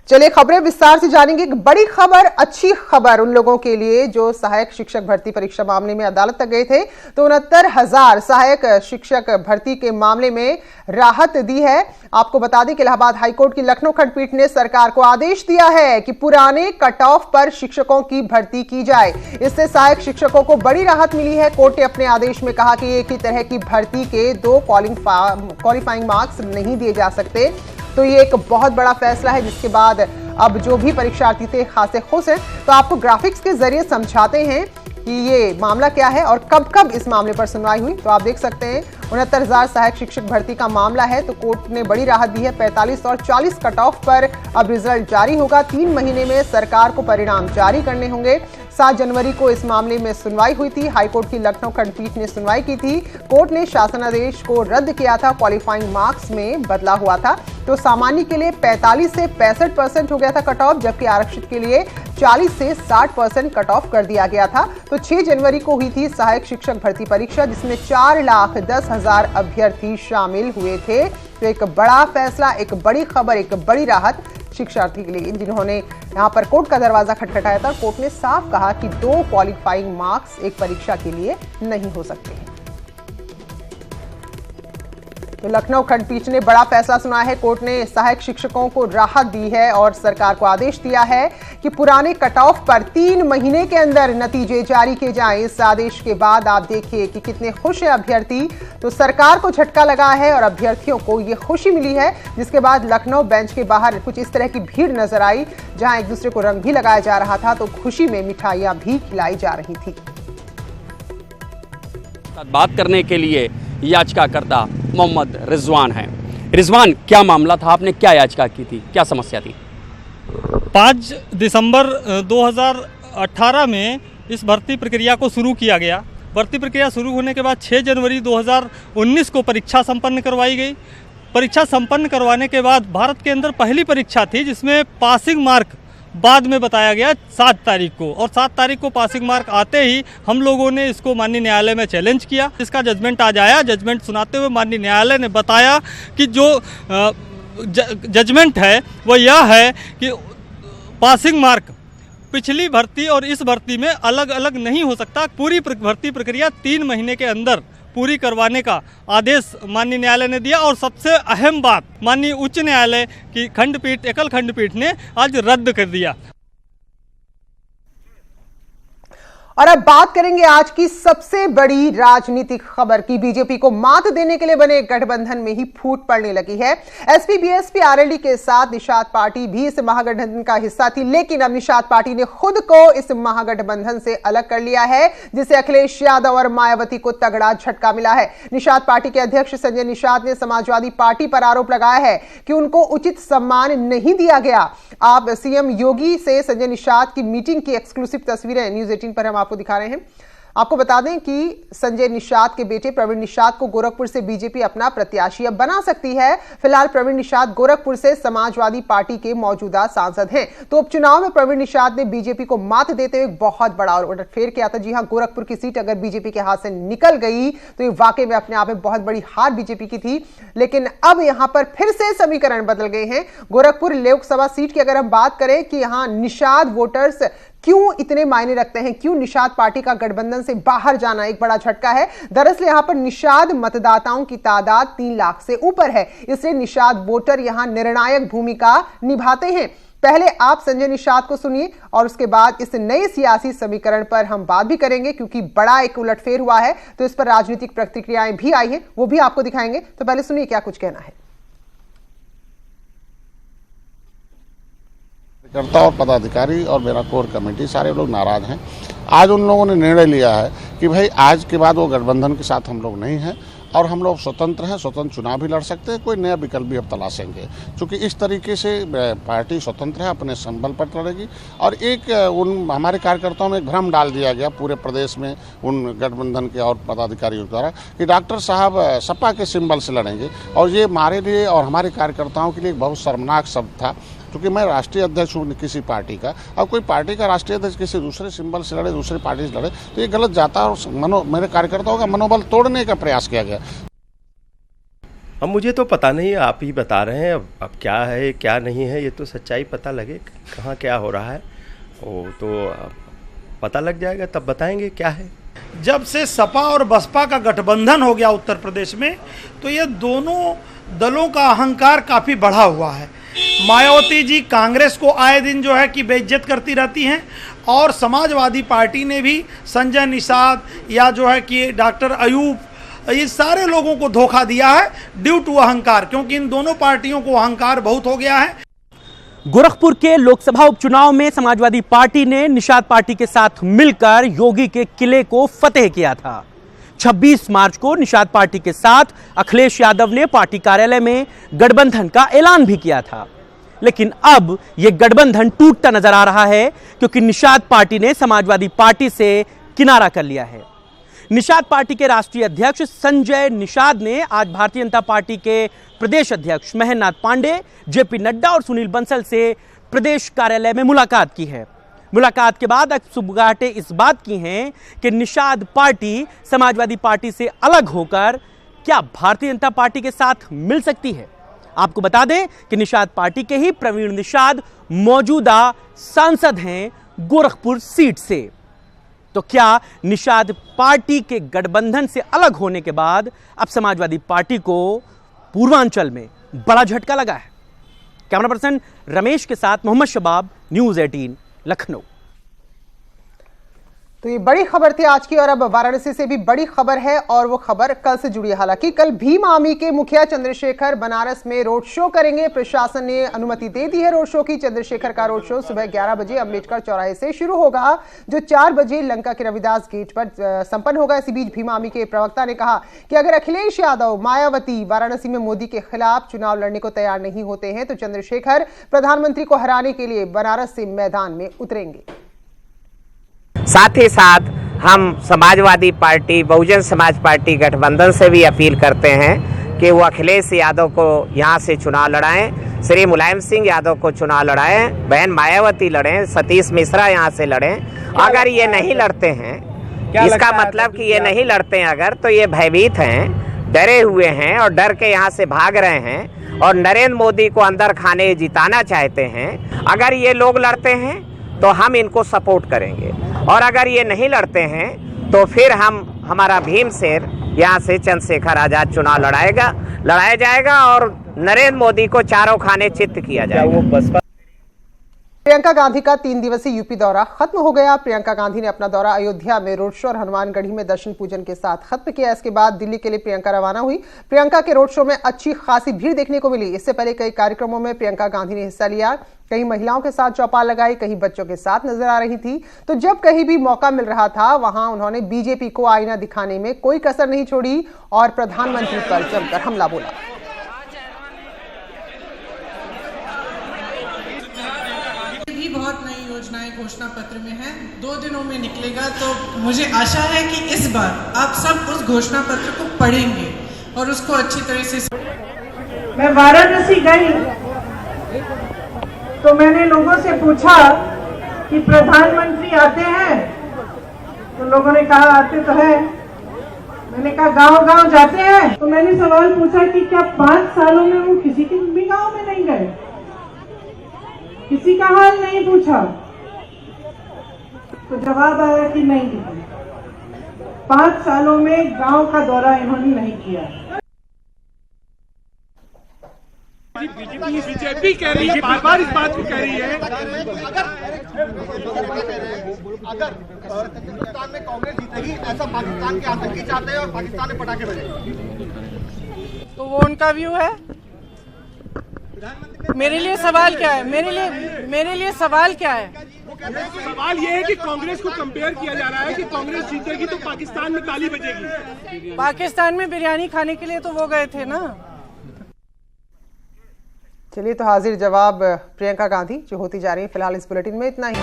चलिए खबरें विस्तार से जानेंगे। एक बड़ी खबर, अच्छी खबर उन लोगों के लिए जो सहायक शिक्षक भर्ती परीक्षा मामले में अदालत तक गए थे। तो 69,000 सहायक शिक्षक भर्ती के मामले में राहत दी है। आपको बता दें कि इलाहाबाद हाईकोर्ट की लखनऊ खंडपीठ ने सरकार को आदेश दिया है कि पुराने कट ऑफ पर शिक्षकों की भर्ती की जाए। इससे सहायक शिक्षकों को बड़ी राहत मिली है। कोर्ट ने अपने आदेश में कहा कि एक ही तरह की भर्ती के 2 क्वालिफाइंग मार्क्स नहीं दिए जा सकते। तो ये एक बहुत बड़ा फैसला है, जिसके बाद अब जो भी परीक्षार्थी थे खासे खुश हैं। तो आपको ग्राफिक्स के जरिए समझाते हैं कि ये मामला क्या है और कब कब इस मामले पर सुनवाई हुई। तो आप देख सकते हैं 69,000 सहायक शिक्षक भर्ती का मामला है। तो कोर्ट ने बड़ी राहत दी है। 45 और 40 कट ऑफ पर अब रिजल्ट जारी होगा। 3 महीने में सरकार को परिणाम जारी करने होंगे। 7 जनवरी को इस मामले में सुनवाई हुई थी। हाईकोर्ट की लखनऊ खंडपीठ ने सुनवाई की थी। कोर्ट ने शासनादेश को रद्द किया था। क्वालिफाइंग मार्क्स में बदला हुआ था। तो सामान्य के लिए 45 से 65% हो गया था कट ऑफ, जबकि आरक्षित के लिए 40 से 60% कट ऑफ कर दिया गया था। तो 6 जनवरी को हुई थी सहायक शिक्षक भर्ती परीक्षा, जिसमें 4,10,000 अभ्यर्थी शामिल हुए थे। तो एक बड़ा फैसला, एक बड़ी खबर, एक बड़ी राहत शिक्षार्थी के लिए, जिन्होंने यहां पर कोर्ट का दरवाजा खटखटाया था। कोर्ट ने साफ कहा कि 2 क्वालिफाइंग मार्क्स एक परीक्षा के लिए नहीं हो सकते हैं। तो लखनऊ खंडपीठ ने बड़ा फैसला सुना है। कोर्ट ने सहायक शिक्षकों को राहत दी है और सरकार को आदेश दिया है कि पुराने कट ऑफ पर 3 महीने के अंदर नतीजे जारी किए जाएं। इस आदेश के बाद आप देखिए कि कितने खुश हैं अभ्यर्थी। तो सरकार को झटका लगा है और अभ्यर्थियों को ये खुशी मिली है, जिसके बाद लखनऊ बेंच के बाहर कुछ इस तरह की भीड़ नजर आई, जहां एक दूसरे को रंग भी लगाया जा रहा था। तो खुशी में मिठाइयां भी खिलाई जा रही थी। बात करने के लिए याचिकाकर्ता मोहम्मद रिजवान हैं। रिजवान, क्या मामला था? आपने क्या याचिका की थी, क्या समस्या थी? 5 दिसंबर 2018 में इस भर्ती प्रक्रिया को शुरू किया गया। भर्ती प्रक्रिया शुरू होने के बाद 6 जनवरी 2019 को परीक्षा संपन्न करवाई गई। परीक्षा संपन्न करवाने के बाद भारत के अंदर पहली परीक्षा थी जिसमें पासिंग मार्क बाद में बताया गया 7 तारीख को, और 7 तारीख को पासिंग मार्क आते ही हम लोगों ने इसको माननीय न्यायालय में चैलेंज किया। इसका जजमेंट आज आया। जजमेंट सुनाते हुए माननीय न्यायालय ने बताया कि जो जजमेंट है वो यह है कि पासिंग मार्क पिछली भर्ती और इस भर्ती में अलग अलग नहीं हो सकता। पूरी भर्ती प्रक्रिया 3 महीने के अंदर पूरी करवाने का आदेश माननीय न्यायालय ने दिया। और सबसे अहम बात, माननीय उच्च न्यायालय की खंडपीठ, एकल खंडपीठ ने आज रद्द कर दिया। और अब बात करेंगे आज की सबसे बड़ी राजनीतिक खबर की। बीजेपी को मात देने के लिए बने गठबंधन में ही फूट पड़ने लगी है। एसपी बीएसपी आरएलडी के साथ निषाद पार्टी भी इस महागठबंधन का हिस्सा थी, लेकिन अब निषाद पार्टी ने खुद को इस महागठबंधन से अलग कर लिया है, जिससे अखिलेश यादव और मायावती को तगड़ा झटका मिला है। निषाद पार्टी के अध्यक्ष संजय निषाद ने समाजवादी पार्टी पर आरोप लगाया है कि उनको उचित सम्मान नहीं दिया गया। आप सीएम योगी से संजय निषाद की मीटिंग की एक्सक्लूसिव तस्वीरें न्यूज 18 पर हम आपको दिखा रहे हैं। आपको बता दें कि संजय निषाद के बेटे प्रवीण निषाद को गोरखपुर से बीजेपी अपना प्रत्याशी अब बना सकती है। फिलहाल प्रवीण निषाद गोरखपुर से समाजवादी पार्टी के मौजूदा सांसद हैं। तो उपचुनाव में प्रवीण निषाद ने बीजेपी को मात देते हुए बहुत बड़ा उलटफेर किया था। जी हां, गोरखपुर की सीट अगर बीजेपी के हाथ से निकल गई तो ये वाकई में अपने आप में बहुत बड़ी हार बीजेपी की थी। लेकिन अब यहां पर फिर से समीकरण बदल गए हैं। गोरखपुर लोकसभा सीट की अगर हम बात करें कि यहां निषाद वोटर्स क्यों इतने मायने रखते हैं, क्यों निषाद पार्टी का गठबंधन से बाहर जाना एक बड़ा झटका है। दरअसल यहां पर निषाद मतदाताओं की तादाद 3 लाख से ऊपर है, इसलिए निषाद वोटर यहां निर्णायक भूमिका निभाते हैं। पहले आप संजय निषाद को सुनिए और उसके बाद इस नए सियासी समीकरण पर हम बात भी करेंगे, क्योंकि बड़ा एक उलटफेर हुआ है। तो इस पर राजनीतिक प्रतिक्रियाएं भी आई हैं, वो भी आपको दिखाएंगे। तो पहले सुनिए क्या कुछ कहना है। कार्यकर्ता और पदाधिकारी और मेरा कोर कमेटी सारे लोग नाराज हैं। आज उन लोगों ने निर्णय लिया है कि भाई आज के बाद वो गठबंधन के साथ हम लोग नहीं हैं और हम लोग स्वतंत्र हैं, स्वतंत्र चुनाव भी लड़ सकते हैं, कोई नया विकल्प भी अब तलाशेंगे। क्योंकि इस तरीके से पार्टी स्वतंत्र है, अपने संबल पर लड़ेगी। और एक उन हमारे कार्यकर्ताओं में एक भ्रम डाल दिया गया पूरे प्रदेश में उन गठबंधन के और पदाधिकारियों द्वारा कि डॉक्टर साहब सपा के सिंबल से लड़ेंगे, और ये हमारे लिए और हमारे कार्यकर्ताओं के लिए एक बहुत शर्मनाक शब्द था। क्योंकि मैं राष्ट्रीय अध्यक्ष हूँ किसी पार्टी का, अब कोई पार्टी का राष्ट्रीय अध्यक्ष किसी दूसरे सिंबल से लड़े, दूसरी पार्टी से लड़े, तो ये गलत जाता है और मेरे कार्यकर्ताओं का मनोबल तोड़ने का प्रयास किया गया। अब मुझे तो पता नहीं, आप ही बता रहे हैं। अब क्या है क्या नहीं है ये तो सच्चाई पता लगे, कहाँ क्या हो रहा है वो तो पता लग जाएगा, तब बताएंगे क्या है। जब से सपा और बसपा का गठबंधन हो गया उत्तर प्रदेश में, तो ये दोनों दलों का अहंकार काफ़ी बढ़ा हुआ है। मायावती जी कांग्रेस को आए दिन जो है कि बेइज्जत करती रहती हैं, और समाजवादी पार्टी ने भी संजय निषाद या जो है कि डॉक्टर अयूब, ये सारे लोगों को धोखा दिया है ड्यू टू अहंकार, क्योंकि इन दोनों पार्टियों को अहंकार बहुत हो गया है। गोरखपुर के लोकसभा उपचुनाव में समाजवादी पार्टी ने निषाद पार्टी के साथ मिलकर योगी के किले को फतेह किया था। 26 मार्च को निषाद पार्टी के साथ अखिलेश यादव ने पार्टी कार्यालय में गठबंधन का ऐलान भी किया था, लेकिन अब यह गठबंधन टूटता नजर आ रहा है क्योंकि निषाद पार्टी ने समाजवादी पार्टी से किनारा कर लिया है। निषाद पार्टी के राष्ट्रीय अध्यक्ष संजय निषाद ने आज भारतीय जनता पार्टी के प्रदेश अध्यक्ष महेंद्रनाथ पांडे, जेपी नड्डा और सुनील बंसल से प्रदेश कार्यालय में मुलाकात की है। मुलाकात के बाद अक्सुबगाहटें इस बात की हैं कि निषाद पार्टी समाजवादी पार्टी से अलग होकर क्या भारतीय जनता पार्टी के साथ मिल सकती है। आपको बता दें कि निषाद पार्टी के ही प्रवीण निषाद मौजूदा सांसद हैं गोरखपुर सीट से। तो क्या निषाद पार्टी के गठबंधन से अलग होने के बाद अब समाजवादी पार्टी को पूर्वांचल में बड़ा झटका लगा है? कैमरा पर्सन रमेश के साथ मोहम्मद शबाब, न्यूज़ 18 लखनऊ। तो ये बड़ी खबर थी आज की, और अब वाराणसी से भी बड़ी खबर है, और वो खबर कल से जुड़ी है। हालांकि कल भीम आर्मी के मुखिया चंद्रशेखर बनारस में रोड शो करेंगे। प्रशासन ने अनुमति दे दी है रोड शो की। चंद्रशेखर का रोड शो सुबह 11 बजे अम्बेडकर चौराहे से शुरू होगा, जो 4 बजे लंका के रविदास गेट पर संपन्न होगा। इसी बीच भीम आर्मी के प्रवक्ता ने कहा कि अगर अखिलेश यादव, मायावती वाराणसी में मोदी के खिलाफ चुनाव लड़ने को तैयार नहीं होते हैं तो चंद्रशेखर प्रधानमंत्री को हराने के लिए बनारस से मैदान में उतरेंगे। साथ ही साथ हम समाजवादी पार्टी, बहुजन समाज पार्टी गठबंधन से भी अपील करते हैं कि वो अखिलेश यादव को यहाँ से चुनाव लड़ाएं, श्री मुलायम सिंह यादव को चुनाव लड़ाएं, बहन मायावती लड़ें, सतीश मिश्रा यहाँ से लड़ें। अगर ये नहीं लड़ते हैं, इसका मतलब कि ये नहीं लड़ते हैं अगर, तो ये भयभीत हैं, डरे हुए हैं और डर के यहाँ से भाग रहे हैं और नरेंद्र मोदी को अंदर खाने जिताना चाहते हैं। अगर ये लोग लड़ते हैं तो हम इनको सपोर्ट करेंगे, और अगर ये नहीं लड़ते हैं तो फिर हमारा भीमसेन यहाँ से चंद्रशेखर आजाद चुनाव लड़ाया जाएगा और नरेंद्र मोदी को चारों खाने चित्त किया जाएगा। प्रियंका गांधी का 3 दिवसीय यूपी दौरा खत्म हो गया। प्रियंका गांधी ने अपना दौरा अयोध्या में रोड शो और हनुमानगढ़ी में दर्शन पूजन के साथ खत्म किया। इसके बाद दिल्ली के लिए प्रियंका रवाना हुई। प्रियंका के रोड शो में अच्छी खासी भीड़ देखने को मिली। इससे पहले कई कार्यक्रमों में प्रियंका गांधी ने हिस्सा लिया। कहीं महिलाओं के साथ चौपाल लगाई, कहीं बच्चों के साथ नजर आ रही थी। तो जब कहीं भी मौका मिल रहा था वहां उन्होंने बीजेपी को आईना दिखाने में कोई कसर नहीं छोड़ी और प्रधानमंत्री पर जमकर हमला बोला। भी बहुत नई योजनाएं घोषणा पत्र में है, 2 दिनों में निकलेगा। तो मुझे आशा है कि इस बार आप सब उस घोषणा पत्र को पढ़ेंगे और उसको अच्छी तरह से। मैं वाराणसी गई तो मैंने लोगों से पूछा कि प्रधानमंत्री आते हैं, तो लोगों ने कहा आते तो है। मैंने कहा गांव-गांव जाते हैं, तो मैंने सवाल पूछा कि क्या 5 सालों में वो किसी के भी गांव में नहीं गए, किसी का हाल नहीं पूछा, तो जवाब आया कि नहीं, 5 सालों में गांव का दौरा इन्होंने नहीं किया। बीजेपी कह रही है, बार-बार इस बात को कह रही है, अगर हिंदुस्तान में कांग्रेस जीतेगी, ऐसा पाकिस्तान के आतंकी चाहते हैं और पाकिस्तान में पटाखे बजेंगे, तो वो उनका व्यू है। मेरे लिए सवाल क्या है? मेरे लिए सवाल क्या है? सवाल ये है कि कांग्रेस को कंपेयर किया जा रहा है कि कांग्रेस जीतेगी तो पाकिस्तान में ताली बजेगी। पाकिस्तान में बिरयानी खाने के लिए तो वो गए थे ना। चलिए, तो हाजिर जवाब प्रियंका गांधी जो होती जा रही है। फिलहाल इस बुलेटिन में इतना ही।